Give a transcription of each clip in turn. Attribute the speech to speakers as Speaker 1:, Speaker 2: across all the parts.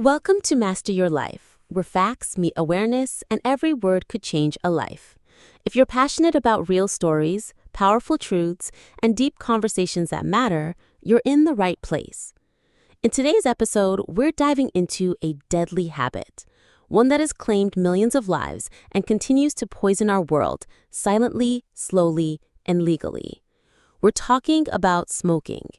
Speaker 1: Welcome to Master Your Life, where facts meet awareness and every word could change a life. If you're passionate about real stories, powerful truths, and deep conversations that matter, you're in the right place. In today's episode, we're diving into a deadly habit, one that has claimed millions of lives and continues to poison our world silently, slowly, and legally. We're talking about smoking.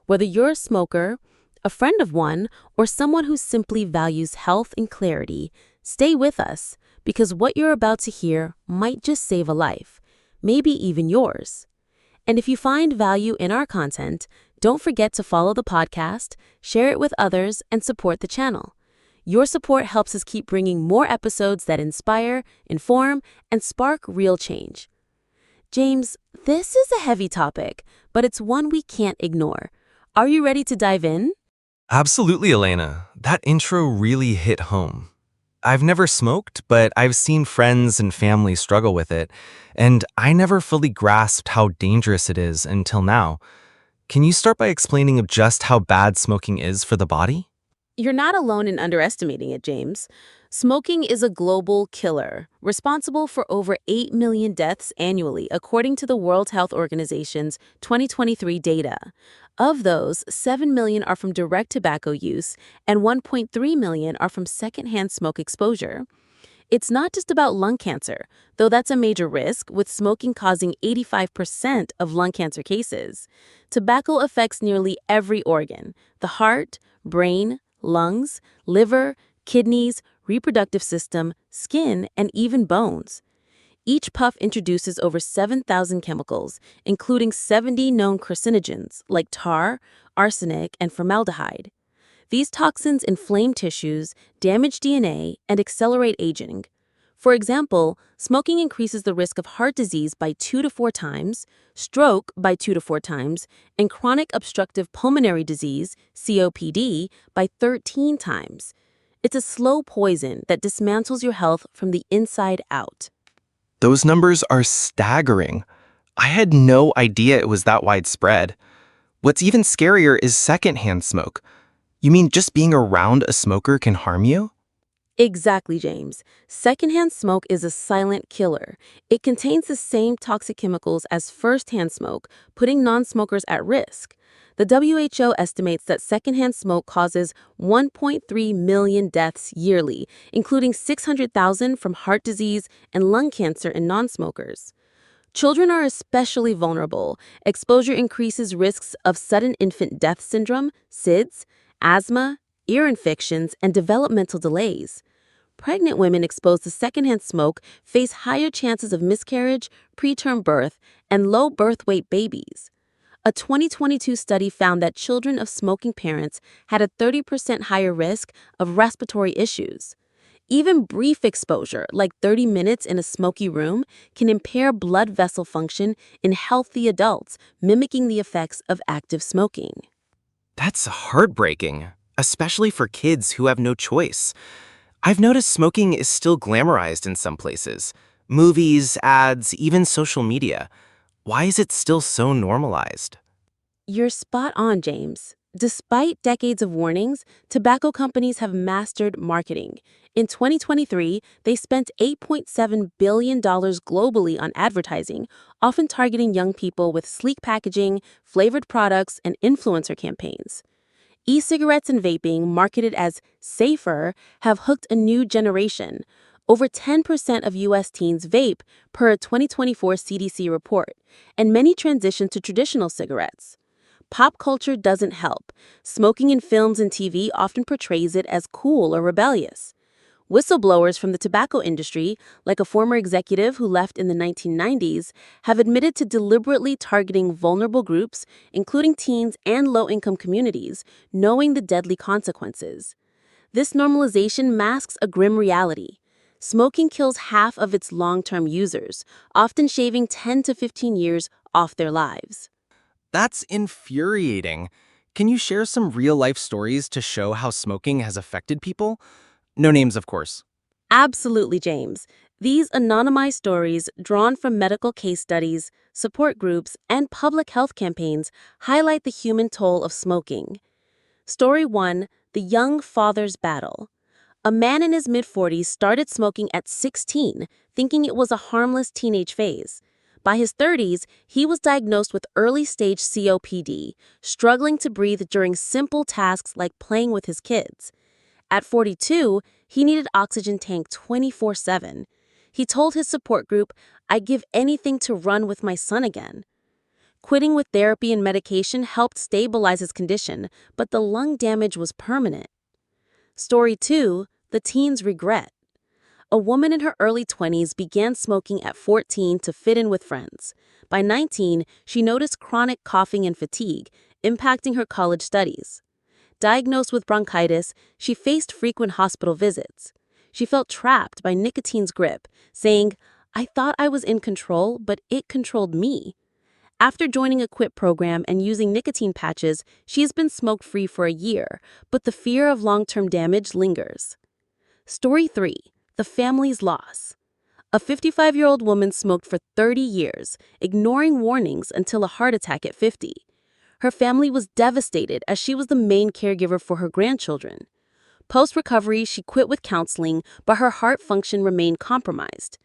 Speaker 1: Whether you're a smoker, a friend of one, or someone who simply values health and clarity, stay with us because what you're about to hear might just save a life, maybe even yours. And if you find value in our content, don't forget to follow the podcast, share it with others, and support the channel. Your support helps us keep bringing more episodes that inspire, inform, and spark real change. James, this is a heavy topic, but it's one we can't ignore. Are you ready to dive in?
Speaker 2: Absolutely, Elena. That intro really hit home. I've never smoked, but I've seen friends and family struggle with it, and I never fully grasped how dangerous it is until now. Can you start by explaining just how bad smoking is for the body?
Speaker 1: You're not alone in underestimating it, James. Smoking is a global killer, responsible for over 8 million deaths annually, according to the World Health Organization's 2023 data. Of those, 7 million are from direct tobacco use, and 1.3 million are from secondhand smoke exposure. It's not just about lung cancer, though that's a major risk, with smoking causing 85% of lung cancer cases. Tobacco affects nearly every organ: the heart, brain, lungs, liver, kidneys, reproductive system, skin, and even bones. Each puff introduces over 7,000 chemicals, including 70 known carcinogens like tar, arsenic, and formaldehyde. These toxins inflame tissues, damage DNA, and accelerate aging. For example, smoking increases the risk of heart disease by 2 to 4 times, stroke by 2 to 4 times, and chronic obstructive pulmonary disease, COPD, by 13 times. It's a slow poison that dismantles your health from the inside out.
Speaker 3: Those numbers are staggering. I had no idea it was that widespread. What's even scarier is secondhand smoke. You mean just being around a smoker can harm you?
Speaker 1: Exactly, James. Secondhand smoke is a silent killer. It contains the same toxic chemicals as firsthand smoke, putting non-smokers at risk. The WHO estimates that secondhand smoke causes 1.3 million deaths yearly, including 600,000 from heart disease and lung cancer in non-smokers. Children are especially vulnerable. Exposure increases risks of sudden infant death syndrome, SIDS, asthma, ear infections, and developmental delays. Pregnant women exposed to secondhand smoke face higher chances of miscarriage, preterm birth, and low birth weight babies. A 2022 study found that children of smoking parents had a 30% higher risk of respiratory issues. Even brief exposure, like 30 minutes in a smoky room, can impair blood vessel function in healthy adults, mimicking the effects of active smoking.
Speaker 3: That's heartbreaking, especially for kids who have no choice. I've noticed smoking is still glamorized in some places. Movies, ads, even social media. Why is it still so normalized?
Speaker 1: You're spot on, James. Despite decades of warnings, tobacco companies have mastered marketing. In 2023, they spent $8.7 billion globally on advertising, often targeting young people with sleek packaging, flavored products, and influencer campaigns. E-cigarettes and vaping, marketed as safer, have hooked a new generation. Over 10% of U.S. teens vape, per a 2024 CDC report, and many transition to traditional cigarettes. Pop culture doesn't help. Smoking in films and TV often portrays it as cool or rebellious. Whistleblowers from the tobacco industry, like a former executive who left in the 1990s, have admitted to deliberately targeting vulnerable groups, including teens and low-income communities, knowing the deadly consequences. This normalization masks a grim reality. Smoking kills half of its long-term users, often shaving 10 to 15 years off their lives.
Speaker 3: That's infuriating. Can you share some real-life stories to show how smoking has affected people? No names, of course.
Speaker 1: Absolutely, James. These anonymized stories, drawn from medical case studies, support groups, and public health campaigns, highlight the human toll of smoking. Story 1: The Young Father's Battle. A man in his mid-40s started smoking at 16, thinking it was a harmless teenage phase. By his 30s, he was diagnosed with early-stage COPD, struggling to breathe during simple tasks like playing with his kids. At 42, he needed oxygen tank 24/7. He told his support group, "I'd give anything to run with my son again." Quitting with therapy and medication helped stabilize his condition, but the lung damage was permanent. Story 2, the teen's regret. A woman in her early 20s began smoking at 14 to fit in with friends. By 19, she noticed chronic coughing and fatigue, impacting her college studies. Diagnosed with bronchitis, she faced frequent hospital visits. She felt trapped by nicotine's grip, saying, "I thought I was in control, but it controlled me." After joining a quit program and using nicotine patches, she has been smoke-free for a year, but the fear of long-term damage lingers. Story 3, the family's loss. A 55-year-old woman smoked for 30 years, ignoring warnings until a heart attack at 50. Her family was devastated as she was the main caregiver for her grandchildren. Post-recovery, she quit with counseling, but her heart function remained compromised.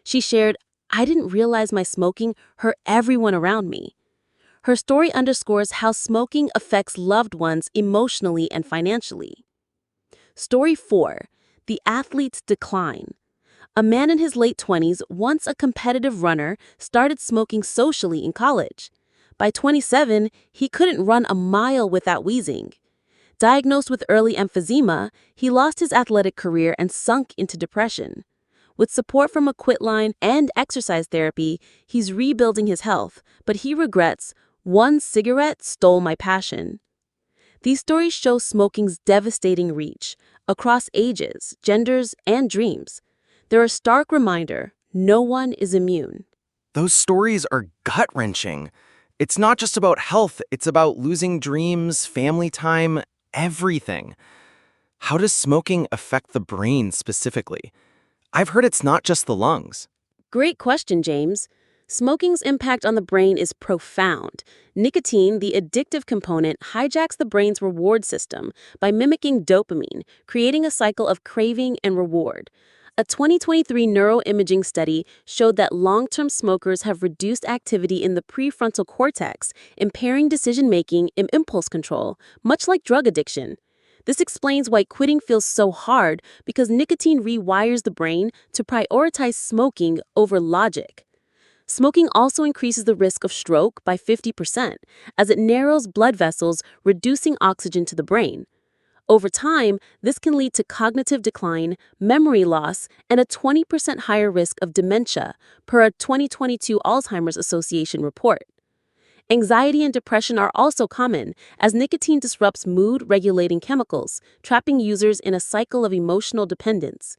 Speaker 1: She shared, "I didn't realize my smoking hurt everyone around me." Her story underscores how smoking affects loved ones emotionally and financially. Story 4, the athlete's decline. A man in his late 20s, once a competitive runner, started smoking socially in college. By 27, he couldn't run a mile without wheezing. Diagnosed with early emphysema, he lost his athletic career and sunk into depression. With support from a quit line and exercise therapy, he's rebuilding his health, but he regrets, "One cigarette stole my passion." These stories show smoking's devastating reach across ages, genders, and dreams. They're a stark reminder, no one is immune.
Speaker 3: Those stories are gut-wrenching. It's not just about health, it's about losing dreams, family time, everything. How does smoking affect the brain specifically? I've heard it's not just the lungs.
Speaker 1: Great question, James. Smoking's impact on the brain is profound. Nicotine, the addictive component, hijacks the brain's reward system by mimicking dopamine, creating a cycle of craving and reward. A 2023 neuroimaging study showed that long-term smokers have reduced activity in the prefrontal cortex, impairing decision-making and impulse control, much like drug addiction. This explains why quitting feels so hard, because nicotine rewires the brain to prioritize smoking over logic. Smoking also increases the risk of stroke by 50%, as it narrows blood vessels, reducing oxygen to the brain. Over time, this can lead to cognitive decline, memory loss, and a 20% higher risk of dementia, per a 2022 Alzheimer's Association report. Anxiety and depression are also common, as nicotine disrupts mood-regulating chemicals, trapping users in a cycle of emotional dependence.